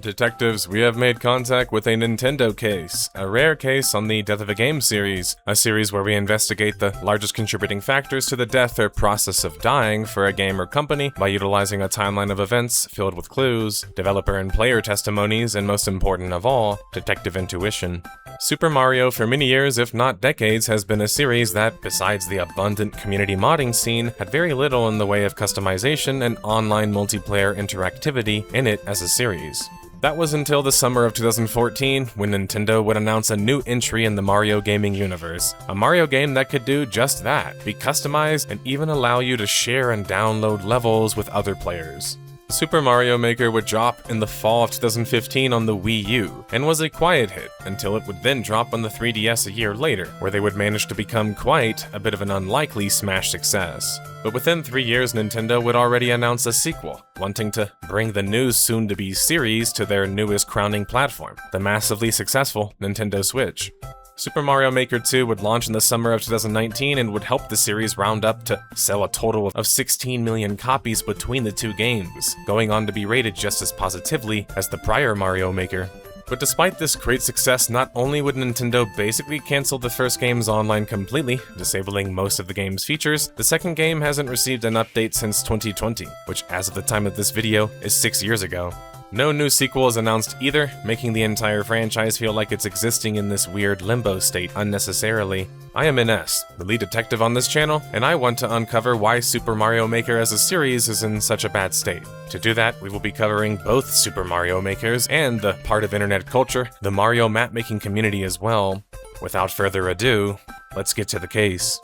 Detectives, we have made contact with a Nintendo case, a rare case on the Death of a Game series, a series where we investigate the largest contributing factors to the death or process of dying for a game or company by utilizing a timeline of events filled with clues, developer and player testimonies, and most important of all, detective intuition. Super Mario, for many years, if not decades, has been a series that, besides the abundant community modding scene, had very little in the way of customization and online multiplayer interactivity in it as a series. That was until the summer of 2014, when Nintendo would announce a new entry in the Mario gaming universe. A Mario game that could do just that, be customized, and even allow you to share and download levels with other players. Super Mario Maker would drop in the fall of 2015 on the Wii U, and was a quiet hit, until it would then drop on the 3DS a year later, where they would manage to become quite a bit of an unlikely smash success. But within 3 years, Nintendo would already announce a sequel, wanting to bring the new soon-to-be series to their newest crowning platform, the massively successful Nintendo Switch. Super Mario Maker 2 would launch in the summer of 2019 and would help the series round up to sell a total of 16 million copies between the two games, going on to be rated just as positively as the prior Mario Maker. But despite this great success, not only would Nintendo basically cancel the first game's online completely, disabling most of the game's features, the second game hasn't received an update since 2020, which as of the time of this video is 6 years ago. No new sequel is announced either, making the entire franchise feel like it's existing in this weird limbo state unnecessarily. I am NS, the lead detective on this channel, and I want to uncover why Super Mario Maker as a series is in such a bad state. To do that, we will be covering both Super Mario Makers and the part of internet culture, the Mario map-making community as well. Without further ado, let's get to the case.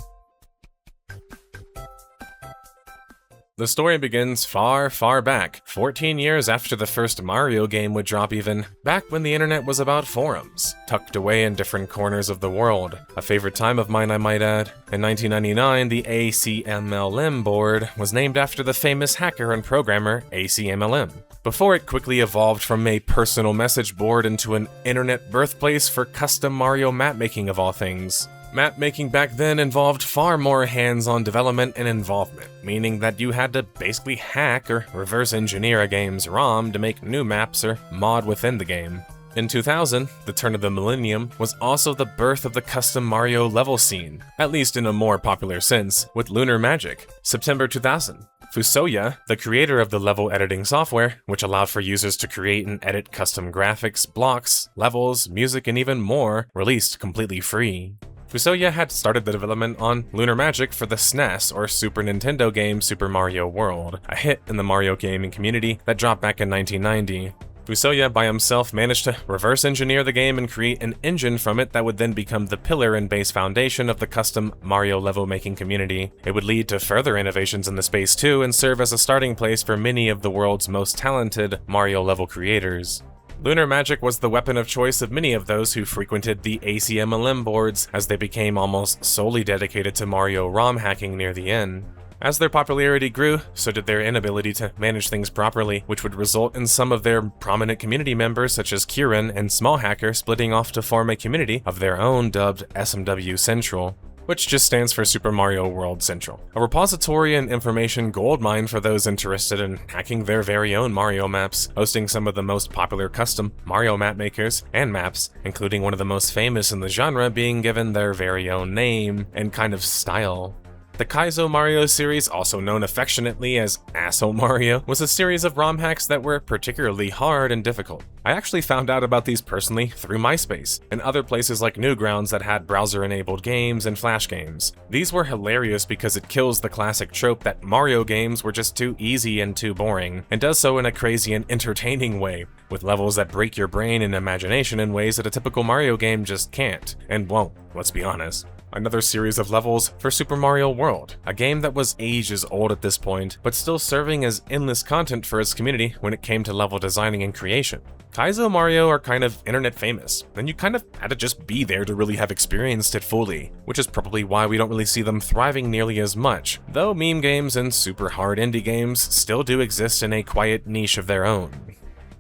The story begins far, far back, 14 years after the first Mario game would drop even, back when the internet was about forums, tucked away in different corners of the world. A favorite time of mine, I might add. In 1999, the ACMLM board was named after the famous hacker and programmer ACMLM, before it quickly evolved from a personal message board into an internet birthplace for custom Mario map-making of all things. Map-making back then involved far more hands-on development and involvement, meaning that you had to basically hack or reverse engineer a game's ROM to make new maps or mod within the game. In 2000, the turn of the millennium was also the birth of the custom Mario level scene, at least in a more popular sense, with Lunar Magic. September 2000. Fusoya, the creator of the level editing software, which allowed for users to create and edit custom graphics, blocks, levels, music, and even more, released completely free. Fusoya had started the development on Lunar Magic for the SNES or Super Nintendo game Super Mario World, a hit in the Mario gaming community that dropped back in 1990. Fusoya by himself managed to reverse engineer the game and create an engine from it that would then become the pillar and base foundation of the custom Mario level making community. It would lead to further innovations in the space too and serve as a starting place for many of the world's most talented Mario level creators. Lunar Magic was the weapon of choice of many of those who frequented the ACMLM boards, as they became almost solely dedicated to Mario ROM hacking near the end. As their popularity grew, so did their inability to manage things properly, which would result in some of their prominent community members such as Kieran and Small Hacker splitting off to form a community of their own dubbed SMW Central, which just stands for Super Mario World Central, a repository and information goldmine for those interested in hacking their very own Mario maps, hosting some of the most popular custom Mario map makers and maps, including one of the most famous in the genre being given their very own name and kind of style. The Kaizo Mario series, also known affectionately as Asshole Mario, was a series of ROM hacks that were particularly hard and difficult. I actually found out about these personally through MySpace, and other places like Newgrounds that had browser-enabled games and flash games. These were hilarious because it kills the classic trope that Mario games were just too easy and too boring, and does so in a crazy and entertaining way, with levels that break your brain and imagination in ways that a typical Mario game just can't, and won't, let's be honest. Another series of levels for Super Mario World, a game that was ages old at this point, but still serving as endless content for its community when it came to level designing and creation. Kaizo Mario are kind of internet famous, and you kind of had to just be there to really have experienced it fully, which is probably why we don't really see them thriving nearly as much, though meme games and super hard indie games still do exist in a quiet niche of their own.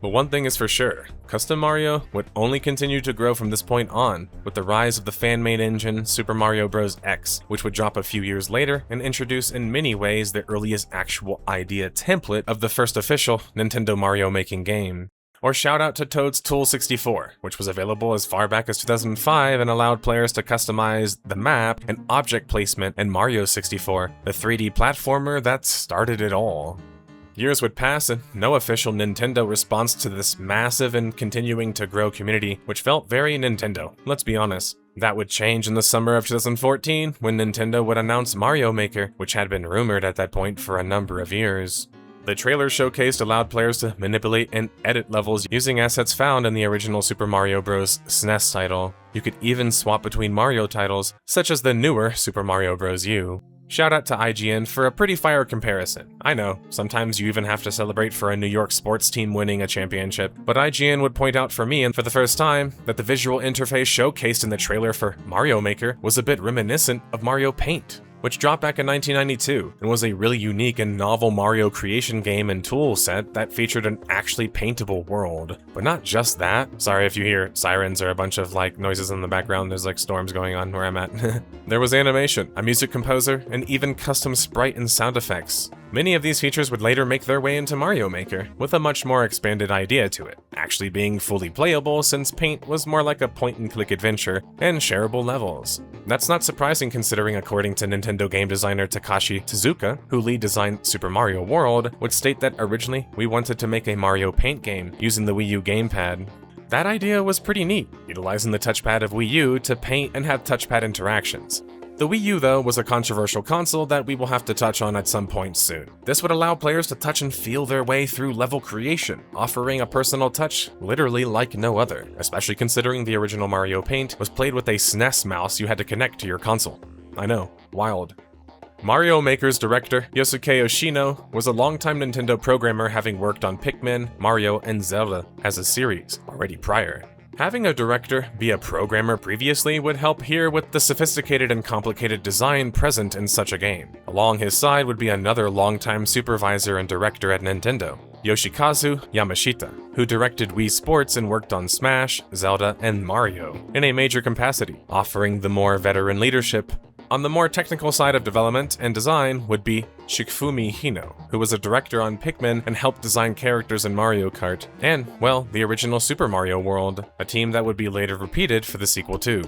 But one thing is for sure, custom Mario would only continue to grow from this point on, with the rise of the fan-made engine Super Mario Bros. X, which would drop a few years later and introduce in many ways the earliest actual idea template of the first official Nintendo Mario making game. Or shout out to Toad's Tool 64, which was available as far back as 2005 and allowed players to customize the map and object placement in Mario 64, the 3D platformer that started it all. Years would pass and no official Nintendo response to this massive and continuing to grow community, which felt very Nintendo, let's be honest. That would change in the summer of 2014 when Nintendo would announce Mario Maker, which had been rumored at that point for a number of years. The trailer showcased allowed players to manipulate and edit levels using assets found in the original Super Mario Bros. SNES title. You could even swap between Mario titles, such as the newer Super Mario Bros. U. Shout out to IGN for a pretty fire comparison. I know, sometimes you even have to celebrate for a New York sports team winning a championship, but IGN would point out for me, and for the first time, that the visual interface showcased in the trailer for Mario Maker was a bit reminiscent of Mario Paint, which dropped back in 1992 and was a really unique and novel Mario creation game and tool set that featured an actually paintable world. But not just that. Sorry if you hear sirens or a bunch of noises in the background, there's storms going on where I'm at. There was animation, a music composer, and even custom sprite and sound effects. Many of these features would later make their way into Mario Maker, with a much more expanded idea to it, actually being fully playable since Paint was more like a point-and-click adventure and shareable levels. That's not surprising considering, according to Nintendo game designer Takashi Tezuka, who lead designed Super Mario World, would state that originally we wanted to make a Mario Paint game using the Wii U gamepad. That idea was pretty neat, utilizing the touchpad of Wii U to paint and have touchpad interactions. The Wii U, though, was a controversial console that we will have to touch on at some point soon. This would allow players to touch and feel their way through level creation, offering a personal touch literally like no other, especially considering the original Mario Paint was played with a SNES mouse you had to connect to your console. I know, wild. Mario Maker's director, Yosuke Yoshino, was a longtime Nintendo programmer having worked on Pikmin, Mario, and Zelda as a series already prior. Having a director be a programmer previously would help here with the sophisticated and complicated design present in such a game. Along his side would be another longtime supervisor and director at Nintendo, Yoshikazu Yamashita, who directed Wii Sports and worked on Smash, Zelda, and Mario in a major capacity, offering the more veteran leadership. On the more technical side of development and design would be Shikifumi Hino, who was a director on Pikmin and helped design characters in Mario Kart, and, well, the original Super Mario World, a team that would be later repeated for the sequel too.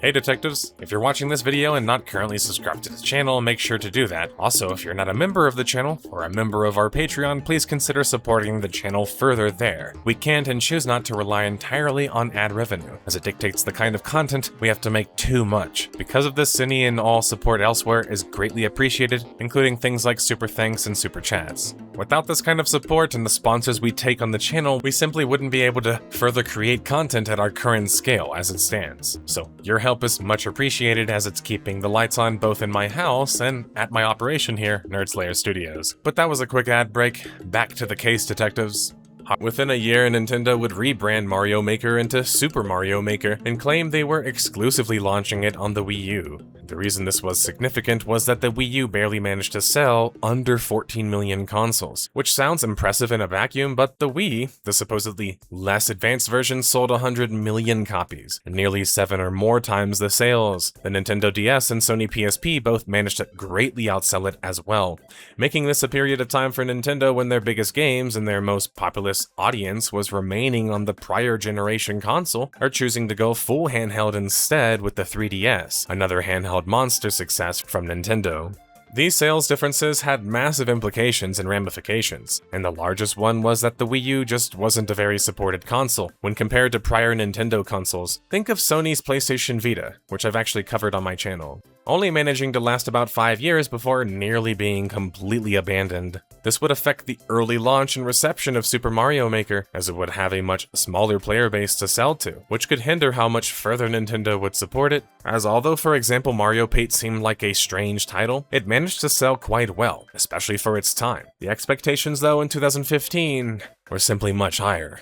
Hey detectives, if you're watching this video and not currently subscribed to the channel, make sure to do that. Also, if you're not a member of the channel or a member of our Patreon, please consider supporting the channel further there. We can't and choose not to rely entirely on ad revenue, as it dictates the kind of content we have to make too much. Because of this, any and all support elsewhere is greatly appreciated, including things like super thanks and super chats. Without this kind of support and the sponsors we take on the channel, we simply wouldn't be able to further create content at our current scale as it stands. So your help is much appreciated, as it's keeping the lights on both in my house and at my operation here, nerdSlayer Studios. But that was a quick ad break. Back to the case, detectives. Within a year, Nintendo would rebrand Mario Maker into Super Mario Maker and claim they were exclusively launching it on the Wii U. The reason this was significant was that the Wii U barely managed to sell under 14 million consoles, which sounds impressive in a vacuum, but the Wii, the supposedly less advanced version, sold 100 million copies, nearly 7 or more times the sales. The Nintendo DS and Sony PSP both managed to greatly outsell it as well, making this a period of time for Nintendo when their biggest games and their most populous audience was remaining on the prior generation console, or choosing to go full handheld instead with the 3DS, another handheld monster success from Nintendo. These sales differences had massive implications and ramifications, and the largest one was that the Wii U just wasn't a very supported console when compared to prior Nintendo consoles. Think of Sony's PlayStation Vita, which I've actually covered on my channel, only managing to last about 5 years before nearly being completely abandoned. This would affect the early launch and reception of Super Mario Maker, as it would have a much smaller player base to sell to, which could hinder how much further Nintendo would support it, as although, for example, Mario Paint seemed like a strange title, it managed to sell quite well, especially for its time. The expectations, though, in 2015 were simply much higher.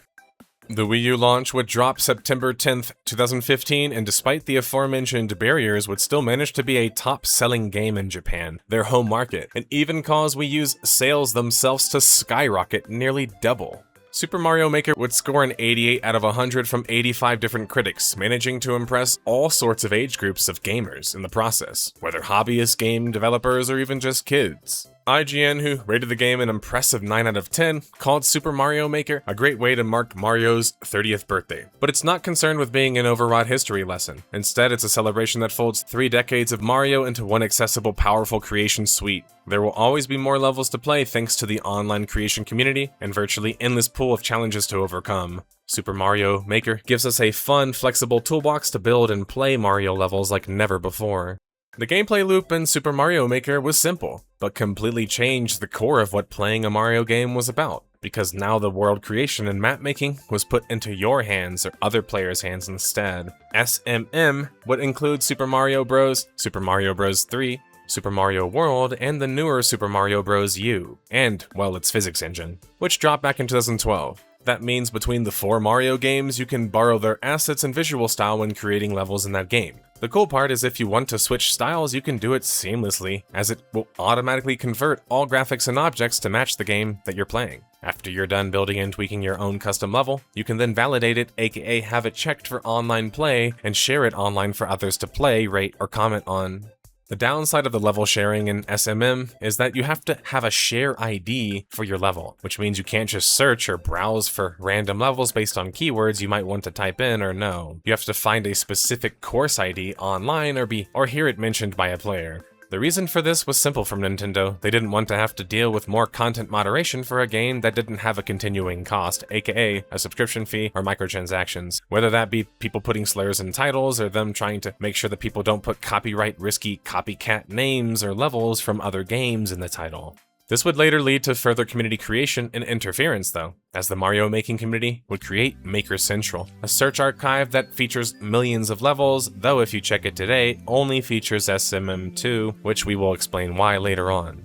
The Wii U launch would drop September 10th, 2015, and despite the aforementioned barriers, would still manage to be a top-selling game in Japan, their home market, and even cause Wii U's sales themselves to skyrocket, nearly double. Super Mario Maker would score an 88 out of 100 from 85 different critics, managing to impress all sorts of age groups of gamers in the process, whether hobbyists, game developers, or even just kids. IGN, who rated the game an impressive 9 out of 10, called Super Mario Maker a great way to mark Mario's 30th birthday. But it's not concerned with being an overwrought history lesson. Instead, it's a celebration that folds 3 decades of Mario into one accessible, powerful creation suite. There will always be more levels to play thanks to the online creation community and virtually endless pool of challenges to overcome. Super Mario Maker gives us a fun, flexible toolbox to build and play Mario levels like never before. The gameplay loop in Super Mario Maker was simple, but completely changed the core of what playing a Mario game was about, because now the world creation and map making was put into your hands or other players' hands instead. SMM would include Super Mario Bros., Super Mario Bros. 3, Super Mario World, and the newer Super Mario Bros. U, and, well, its physics engine, which dropped back in 2012. That means between the 4 Mario games, you can borrow their assets and visual style when creating levels in that game. The cool part is if you want to switch styles, you can do it seamlessly, as it will automatically convert all graphics and objects to match the game that you're playing. After you're done building and tweaking your own custom level, you can then validate it, aka have it checked for online play, and share it online for others to play, rate, or comment on. The downside of the level sharing in SMM is that you have to have a share ID for your level, which means you can't just search or browse for random levels based on keywords you might want to type in or know. You have to find a specific course ID online or hear it mentioned by a player. The reason for this was simple from Nintendo. They didn't want to have to deal with more content moderation for a game that didn't have a continuing cost, aka a subscription fee or microtransactions. Whether that be people putting slurs in titles or them trying to make sure that people don't put copyright risky copycat names or levels from other games in the title. This would later lead to further community creation and interference though, as the Mario making community would create Maker Central, a search archive that features millions of levels, though if you check it today, only features SMM2, which we will explain why later on.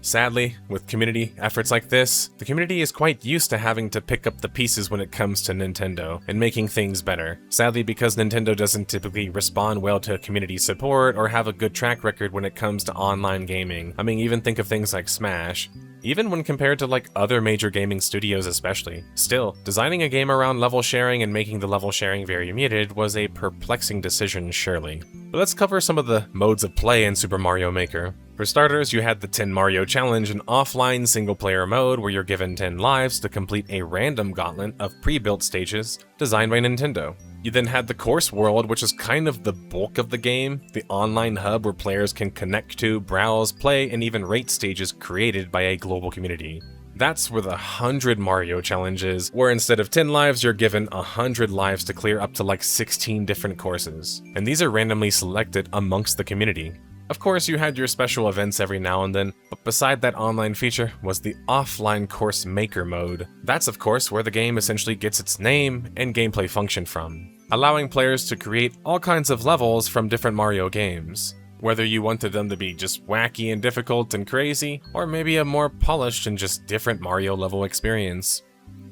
Sadly, with community efforts like this, the community is quite used to having to pick up the pieces when it comes to Nintendo and making things better. Sadly, because Nintendo doesn't typically respond well to community support or have a good track record when it comes to online gaming. I mean, even think of things like Smash. Even when compared to like other major gaming studios especially. Still, designing a game around level sharing and making the level sharing very muted was a perplexing decision surely. But let's cover some of the modes of play in Super Mario Maker. For starters, you had the 10 Mario Challenge, an offline single-player mode where you're given 10 lives to complete a random gauntlet of pre-built stages designed by Nintendo. You then had the Course World, which is kind of the bulk of the game, the online hub where players can connect to, browse, play, and even rate stages created by a global community. That's where the 100 Mario challenges, where instead of 10 lives, you're given 100 lives to clear up to like 16 different courses. And these are randomly selected amongst the community. Of course, you had your special events every now and then, but beside that online feature was the offline course maker mode. That's of course where the game essentially gets its name and gameplay function from, allowing players to create all kinds of levels from different Mario games. Whether you wanted them to be just wacky and difficult and crazy, or maybe a more polished and just different Mario level experience.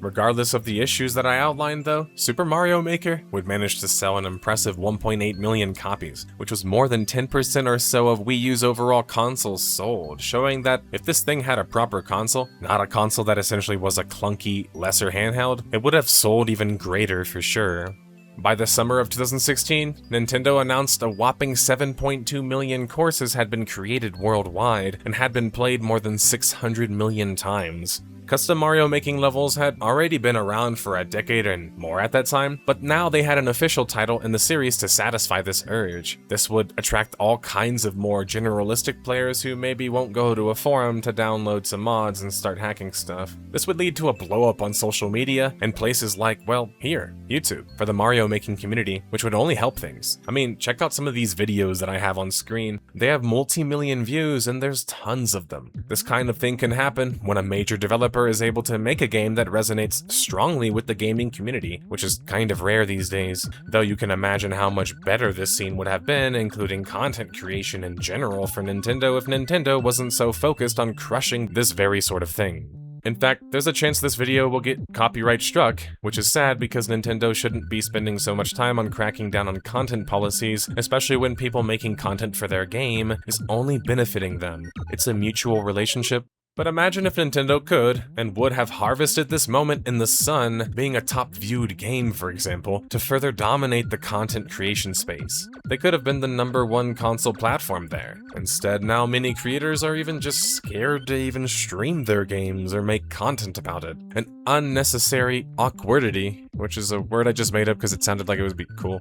Regardless of the issues that I outlined though, Super Mario Maker would manage to sell an impressive 1.8 million copies, which was more than 10% or so of Wii U's overall consoles sold, showing that if this thing had a proper console, not a console that essentially was a clunky, lesser handheld, it would have sold even greater for sure. By the summer of 2016, Nintendo announced a whopping 7.2 million courses had been created worldwide and had been played more than 600 million times. Custom Mario making levels had already been around for a decade and more at that time, but now they had an official title in the series to satisfy this urge. This would attract all kinds of more generalistic players who maybe won't go to a forum to download some mods and start hacking stuff. This would lead to a blow up on social media and places like, well, here, YouTube, for the Mario making community, which would only help things. I mean, check out some of these videos that I have on screen. They have multi-million views and there's tons of them. This kind of thing can happen when a major developer is able to make a game that resonates strongly with the gaming community, which is kind of rare these days, though you can imagine how much better this scene would have been, including content creation in general for Nintendo if Nintendo wasn't so focused on crushing this very sort of thing. In fact, there's a chance this video will get copyright struck, which is sad because Nintendo shouldn't be spending so much time on cracking down on content policies, especially when people making content for their game is only benefiting them. It's a mutual relationship, But imagine if Nintendo could, and would have harvested this moment in the sun, being a top-viewed game, for example, to further dominate the content creation space. They could have been the #1 console platform there. Instead, now many creators are even just scared to even stream their games or make content about it. An unnecessary awkwardity, which is a word I just made up because it sounded like it would be cool.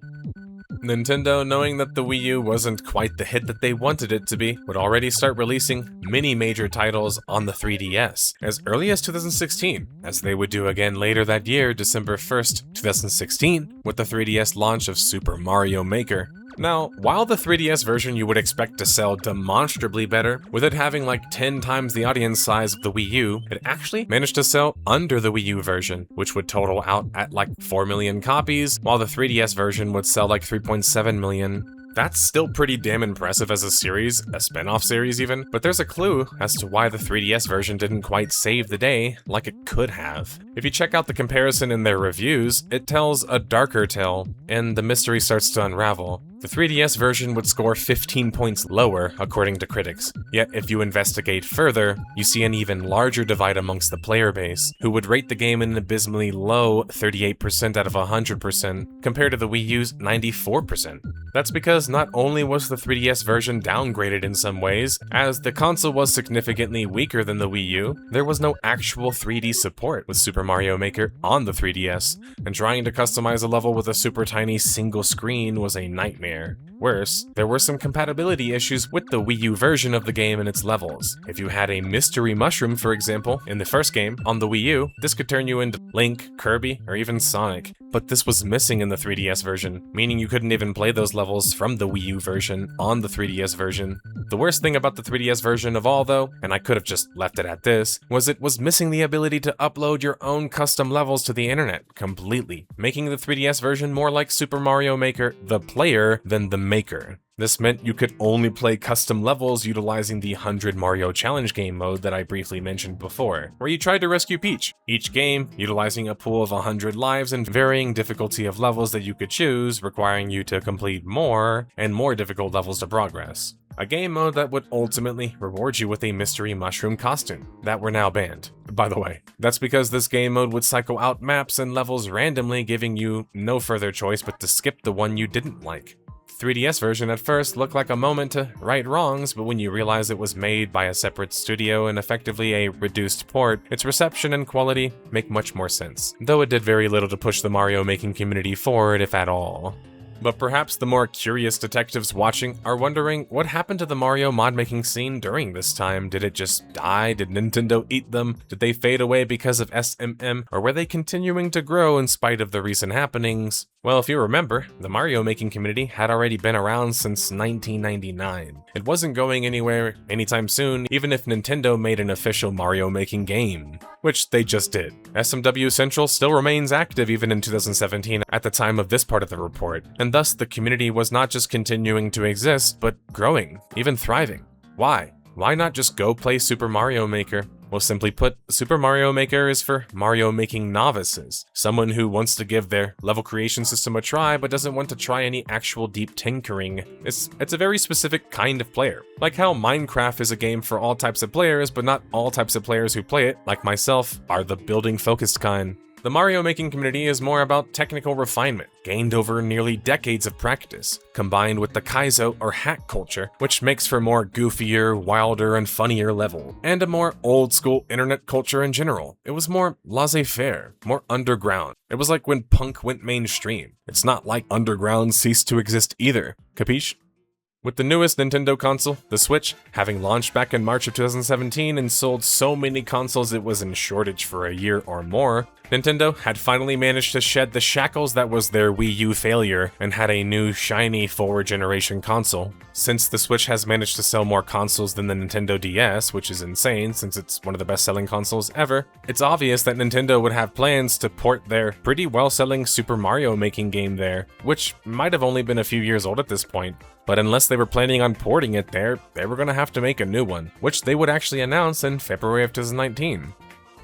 Nintendo, knowing that the Wii U wasn't quite the hit that they wanted it to be, would already start releasing many major titles on the 3DS, as early as 2016, as they would do again later that year, December 1st, 2016, with the 3DS launch of Super Mario Maker. Now, while the 3DS version you would expect to sell demonstrably better, with it having like 10 times the audience size of the Wii U, it actually managed to sell under the Wii U version, which would total out at like 4 million copies, while the 3DS version would sell like 3.7 million. That's still pretty damn impressive as a series, a spin-off series even, but there's a clue as to why the 3DS version didn't quite save the day like it could have. If you check out the comparison in their reviews, it tells a darker tale, and the mystery starts to unravel. The 3DS version would score 15 points lower, according to critics. Yet, if you investigate further, you see an even larger divide amongst the player base, who would rate the game an abysmally low 38% out of 100%, compared to the Wii U's 94%. That's because not only was the 3DS version downgraded in some ways, as the console was significantly weaker than the Wii U, there was no actual 3D support with Super Mario Maker on the 3DS, and trying to customize a level with a super tiny single screen was a nightmare. Worse, there were some compatibility issues with the Wii U version of the game and its levels. If you had a mystery mushroom, for example, in the first game on the Wii U, this could turn you into Link, Kirby, or even Sonic. But this was missing in the 3DS version, meaning you couldn't even play those levels from the Wii U version on the 3DS version. The worst thing about the 3DS version of all, though, and I could have just left it at this, was it was missing the ability to upload your own custom levels to the internet completely, making the 3DS version more like Super Mario Maker, the player, than the maker. This meant you could only play custom levels utilizing the 100 Mario Challenge game mode that I briefly mentioned before, where you tried to rescue Peach, each game utilizing a pool of 100 lives and varying difficulty of levels that you could choose, requiring you to complete more and more difficult levels to progress. A game mode that would ultimately reward you with a mystery mushroom costume that were now banned. By the way, that's because this game mode would cycle out maps and levels randomly, giving you no further choice but to skip the one you didn't like. 3DS version at first looked like a moment to right wrongs, but when you realize it was made by a separate studio and effectively a reduced port, its reception and quality make much more sense, though it did very little to push the Mario making community forward, if at all. But perhaps the more curious detectives watching are wondering what happened to the Mario mod-making scene during this time. Did it just die? Did Nintendo eat them? Did they fade away because of SMM? Or were they continuing to grow in spite of the recent happenings? Well, if you remember, the Mario making community had already been around since 1999. It wasn't going anywhere anytime soon, even if Nintendo made an official Mario making game, which they just did. SMW Central still remains active even in 2017 at the time of this part of the report, and thus the community was not just continuing to exist, but growing, even thriving. Why? Why not just go play Super Mario Maker? Well, simply put, Super Mario Maker is for Mario making novices, someone who wants to give their level creation system a try but doesn't want to try any actual deep tinkering. It's a very specific kind of player. Like how Minecraft is a game for all types of players, but not all types of players who play it, like myself, are the building focused kind. The Mario making community is more about technical refinement, gained over nearly decades of practice, combined with the Kaizo or hack culture, which makes for more goofier, wilder, and funnier level, and a more old-school internet culture in general. It was more laissez-faire, more underground. It was like when punk went mainstream. It's not like underground ceased to exist either. Capiche? With the newest Nintendo console, the Switch, having launched back in March of 2017 and sold so many consoles it was in shortage for a year or more, Nintendo had finally managed to shed the shackles that was their Wii U failure and had a new, shiny forward-generation console. Since the Switch has managed to sell more consoles than the Nintendo DS, which is insane since it's one of the best-selling consoles ever, it's obvious that Nintendo would have plans to port their pretty well-selling Super Mario making game there, which might have only been a few years old at this point. But unless they were planning on porting it there, they were going to have to make a new one, which they would actually announce in February of 2019.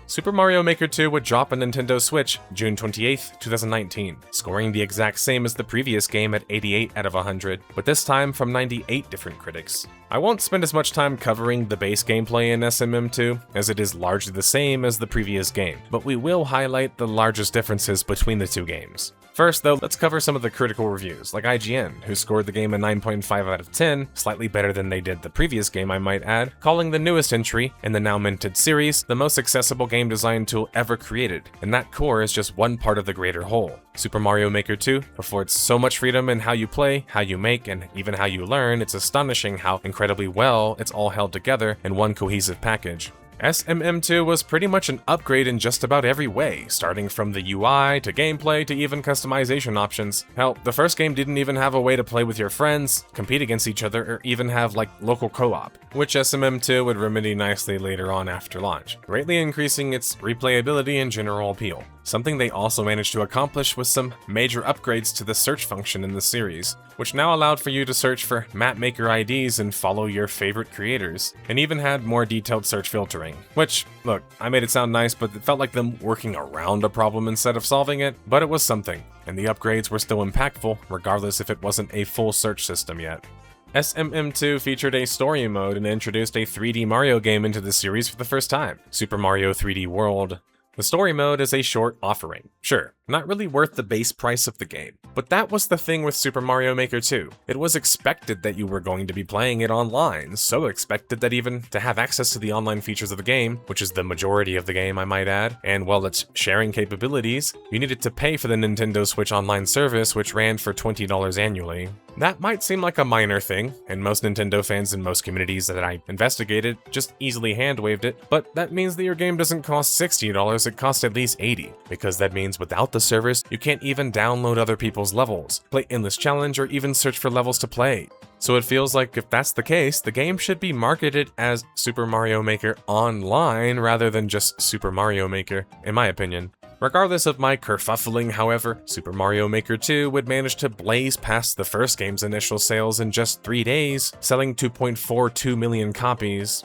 Super Mario Maker 2 would drop on Nintendo Switch June 28, 2019, scoring the exact same as the previous game at 88 out of 100, but this time from 98 different critics. I won't spend as much time covering the base gameplay in SMM2, as it is largely the same as the previous game, but we will highlight the largest differences between the two games. First though, let's cover some of the critical reviews, like IGN, who scored the game a 9.5 out of 10, slightly better than they did the previous game I might add, calling the newest entry in the now minted series the most accessible game design tool ever created, and that core is just one part of the greater whole. Super Mario Maker 2 affords so much freedom in how you play, how you make, and even how you learn, it's astonishing how incredibly well it's all held together in one cohesive package. SMM2 was pretty much an upgrade in just about every way, starting from the UI to gameplay to even customization options. Hell, the first game didn't even have a way to play with your friends, compete against each other, or even have like local co-op, which SMM2 would remedy nicely later on after launch, greatly increasing its replayability and general appeal. Something they also managed to accomplish was some major upgrades to the search function in the series, which now allowed for you to search for map maker IDs and follow your favorite creators, and even had more detailed search filtering. Which, look, I made it sound nice, but it felt like them working around a problem instead of solving it, but it was something, and the upgrades were still impactful, regardless if it wasn't a full search system yet. SMM2 featured a story mode and introduced a 3D Mario game into the series for the first time, Super Mario 3D World. The story mode is a short offering. Sure, not really worth the base price of the game. But that was the thing with Super Mario Maker 2. It was expected that you were going to be playing it online, so expected that even to have access to the online features of the game, which is the majority of the game I might add, and while its sharing capabilities, you needed to pay for the Nintendo Switch Online service, which ran for $20 annually. That might seem like a minor thing, and most Nintendo fans in most communities that I investigated just easily hand-waved it, but that means that your game doesn't cost $60, it costs at least $80, because that means without the service, you can't even download other people's levels, play Endless Challenge, or even search for levels to play. So it feels like if that's the case, the game should be marketed as Super Mario Maker Online rather than just Super Mario Maker, in my opinion. Regardless of my kerfuffling, however, Super Mario Maker 2 would manage to blaze past the first game's initial sales in just 3 days, selling 2.42 million copies.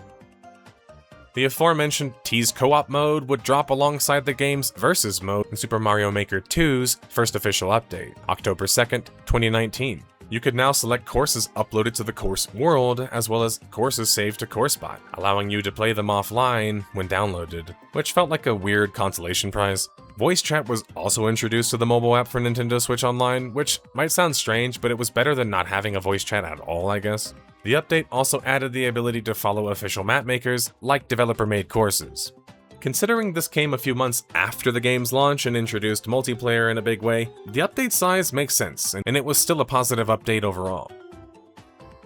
The aforementioned tease co-op mode would drop alongside the game's Versus mode in Super Mario Maker 2's first official update, October 2nd, 2019. You could now select courses uploaded to the course world, as well as courses saved to CourseBot, allowing you to play them offline when downloaded, which felt like a weird consolation prize. Voice chat was also introduced to the mobile app for Nintendo Switch Online, which might sound strange, but it was better than not having a voice chat at all, I guess. The update also added the ability to follow official map makers, like developer-made courses. Considering this came a few months after the game's launch and introduced multiplayer in a big way, the update size makes sense, and it was still a positive update overall.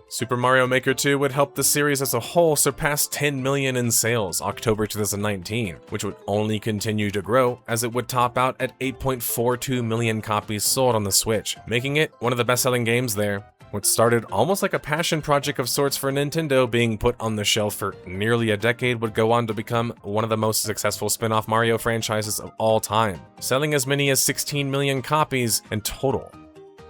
Super Mario Maker 2 would help the series as a whole surpass 10 million in sales October 2019, which would only continue to grow as it would top out at 8.42 million copies sold on the Switch, making it one of the best-selling games there. What started almost like a passion project of sorts for Nintendo being put on the shelf for nearly a decade would go on to become one of the most successful spin-off Mario franchises of all time, selling as many as 16 million copies in total.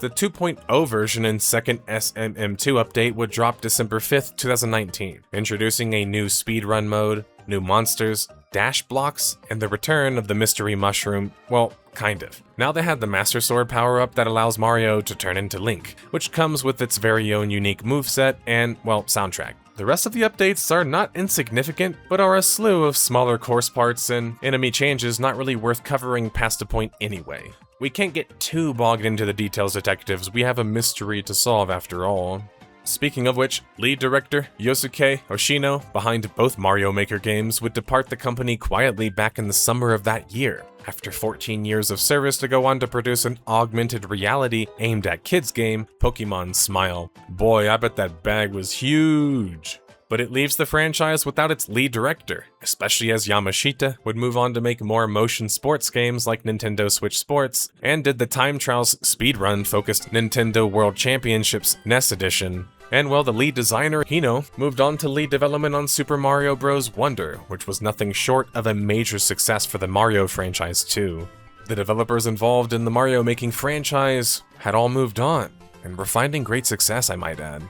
The 2.0 version and second SMM2 update would drop December 5th, 2019, introducing a new speedrun mode, new monsters, dash blocks, and the return of the mystery mushroom, well, kind of. Now they had the Master Sword power-up that allows Mario to turn into Link, which comes with its very own unique moveset and, well, soundtrack. The rest of the updates are not insignificant, but are a slew of smaller course parts and enemy changes not really worth covering past a point anyway. We can't get too bogged into the details, detectives, we have a mystery to solve after all. Speaking of which, lead director Yosuke Hoshino, behind both Mario Maker games, would depart the company quietly back in the summer of that year, after 14 years of service to go on to produce an augmented reality aimed at kids game, Pokemon Smile. Boy, I bet that bag was huge. But it leaves the franchise without its lead director, especially as Yamashita would move on to make more motion sports games like Nintendo Switch Sports, and did the time trials speedrun-focused Nintendo World Championships NES Edition. And well, the lead designer, Hino, moved on to lead development on Super Mario Bros. Wonder, which was nothing short of a major success for the Mario franchise too. The developers involved in the Mario making franchise had all moved on, and were finding great success, I might add.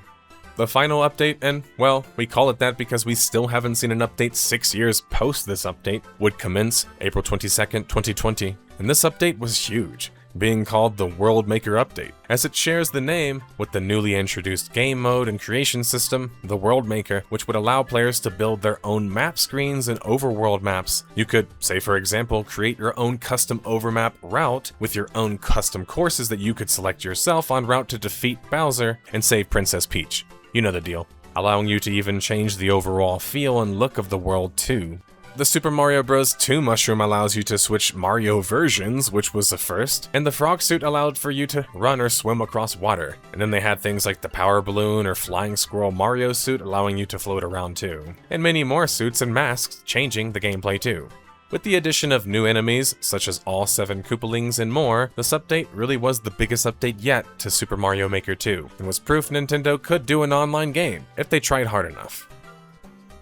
The final update, and well, we call it that because we still haven't seen an update 6 years post this update, would commence April 22nd, 2020. And this update was huge, being called the World Maker Update, as it shares the name with the newly introduced game mode and creation system, the World Maker, which would allow players to build their own map screens and overworld maps. You could, say for example, create your own custom overmap route with your own custom courses that you could select yourself en route to defeat Bowser and save Princess Peach. You know the deal. Allowing you to even change the overall feel and look of the world too. The Super Mario Bros. 2 mushroom allows you to switch Mario versions, which was the first, and the frog suit allowed for you to run or swim across water. And then they had things like the power balloon or flying squirrel Mario suit allowing you to float around too. And many more suits and masks changing the gameplay too. With the addition of new enemies, such as all 7 Koopalings and more, this update really was the biggest update yet to Super Mario Maker 2, and was proof Nintendo could do an online game, if they tried hard enough.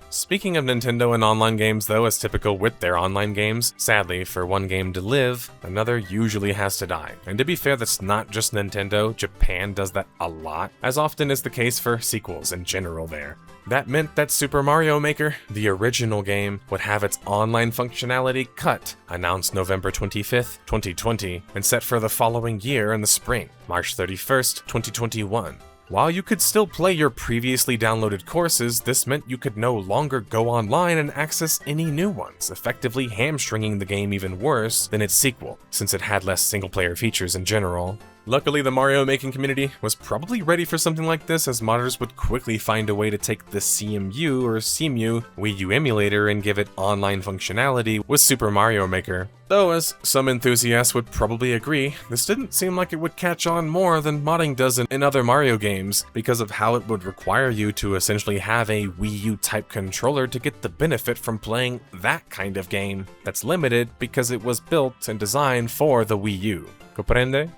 Speaking of Nintendo and online games though, as typical with their online games, sadly, for one game to live, another usually has to die. And to be fair, that's not just Nintendo, Japan does that a lot, as often is the case for sequels in general there. That meant that Super Mario Maker, the original game, would have its online functionality cut, announced November 25th, 2020, and set for the following year in the spring, March 31st, 2021. While you could still play your previously downloaded courses, this meant you could no longer go online and access any new ones, effectively hamstringing the game even worse than its sequel, since it had less single-player features in general. Luckily, the Mario making community was probably ready for something like this, as modders would quickly find a way to take the CMU or CMU Wii U emulator and give it online functionality with Super Mario Maker. Though, as some enthusiasts would probably agree, this didn't seem like it would catch on more than modding does in other Mario games, because of how it would require you to essentially have a Wii U type controller to get the benefit from playing that kind of game that's limited because it was built and designed for the Wii U. Comprende?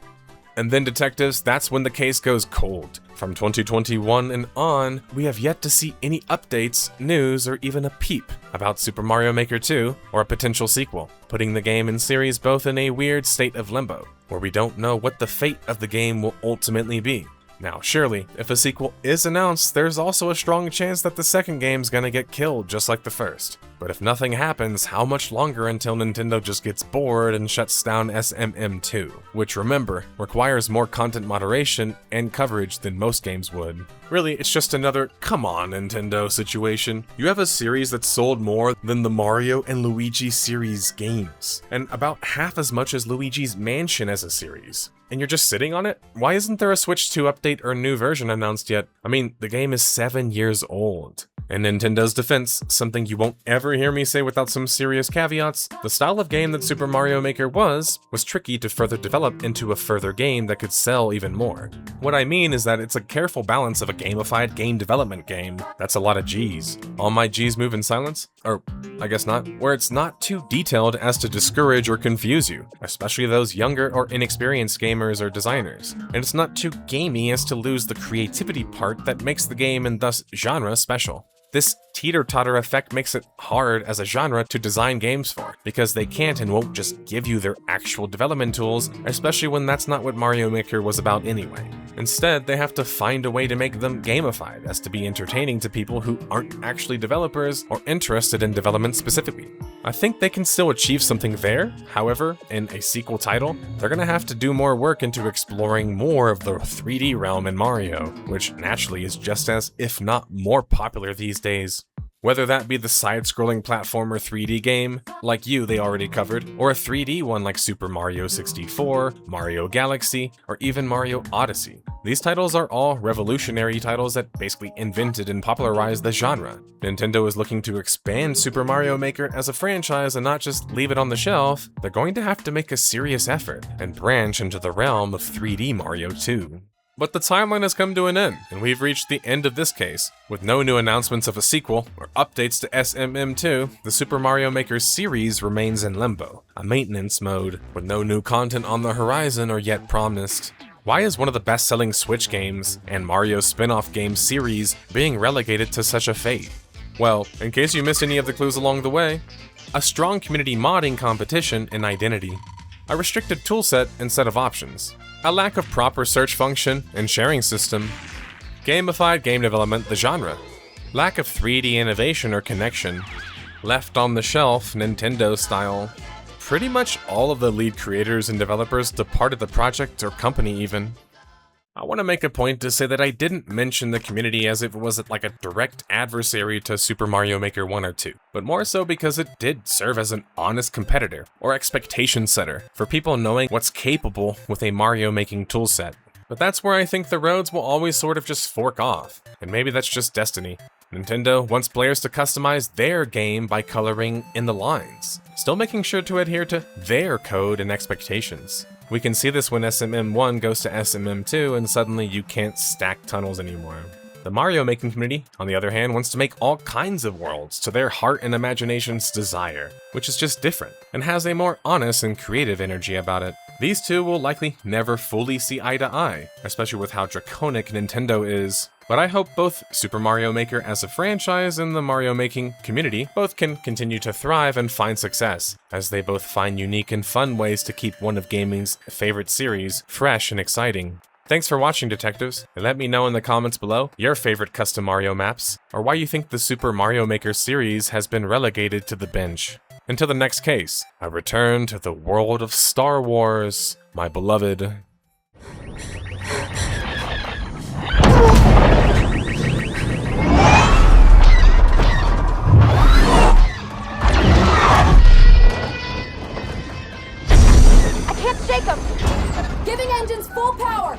And then detectives, that's when the case goes cold. From 2021 and on, we have yet to see any updates, news, or even a peep about Super Mario Maker 2 or a potential sequel, putting the game and series both in a weird state of limbo, where we don't know what the fate of the game will ultimately be. Now, surely, if a sequel is announced, there's also a strong chance that the second game's gonna get killed just like the first. But if nothing happens, how much longer until Nintendo just gets bored and shuts down SMM2? Which, remember, requires more content moderation and coverage than most games would. Really, it's just another come on Nintendo situation. You have a series that sold more than the Mario and Luigi series games, and about half as much as Luigi's Mansion as a series. And you're just sitting on it? Why isn't there a Switch 2 update or new version announced yet? I mean, the game is 7 years old. In Nintendo's defense, something you won't ever hear me say without some serious caveats, the style of game that Super Mario Maker was tricky to further develop into a further game that could sell even more. What I mean is that it's a careful balance of a gamified game development game. That's a lot of G's. All my G's move in silence? Or, I guess not. Where it's not too detailed as to discourage or confuse you, especially those younger or inexperienced gamers or designers. And it's not too gamey as to lose the creativity part that makes the game and thus genre special. This teeter-totter effect makes it hard as a genre to design games for, because they can't and won't just give you their actual development tools, especially when that's not what Mario Maker was about anyway. Instead, they have to find a way to make them gamified as to be entertaining to people who aren't actually developers or interested in development specifically. I think they can still achieve something there. However, in a sequel title, they're gonna have to do more work into exploring more of the 3D realm in Mario, which naturally is just as, if not more popular these days. Whether that be the side-scrolling platformer 3D game, like You they already covered, or a 3D one like Super Mario 64, Mario Galaxy, or even Mario Odyssey. These titles are all revolutionary titles that basically invented and popularized the genre. Nintendo is looking to expand Super Mario Maker as a franchise and not just leave it on the shelf. They're going to have to make a serious effort and branch into the realm of 3D Mario 2. But the timeline has come to an end, and we've reached the end of this case. With no new announcements of a sequel or updates to SMM2, the Super Mario Maker series remains in limbo, a maintenance mode, with no new content on the horizon or yet promised. Why is one of the best-selling Switch games and Mario spin-off game series being relegated to such a fate? Well, in case you missed any of the clues along the way, a strong community modding competition and identity, a restricted toolset and set of options, a lack of proper search function and sharing system, Gamified game development, the genre. Lack of 3D innovation or connection. Left on the shelf, Nintendo style. Pretty much all of the lead creators and developers departed the project or company even. I want to make a point to say that I didn't mention the community as if it was like a direct adversary to Super Mario Maker 1 or 2, but more so because it did serve as an honest competitor, or expectation setter, for people knowing what's capable with a Mario making toolset. But that's where I think the roads will always sort of just fork off, and maybe that's just destiny. Nintendo wants players to customize their game by coloring in the lines, still making sure to adhere to their code and expectations. We can see this when SMM1 goes to SMM2 and suddenly you can't stack tunnels anymore. The Mario making community, on the other hand, wants to make all kinds of worlds to their heart and imagination's desire, which is just different, and has a more honest and creative energy about it. These two will likely never fully see eye to eye, especially with how draconic Nintendo is. But I hope both Super Mario Maker as a franchise and the Mario making community both can continue to thrive and find success, as they both find unique and fun ways to keep one of gaming's favorite series fresh and exciting. Thanks for watching, detectives, and let me know in the comments below your favorite custom Mario maps, or why you think the Super Mario Maker series has been relegated to the bench. Until the next case, I return to the world of Star Wars, my beloved. Shake 'em! Giving engines full power!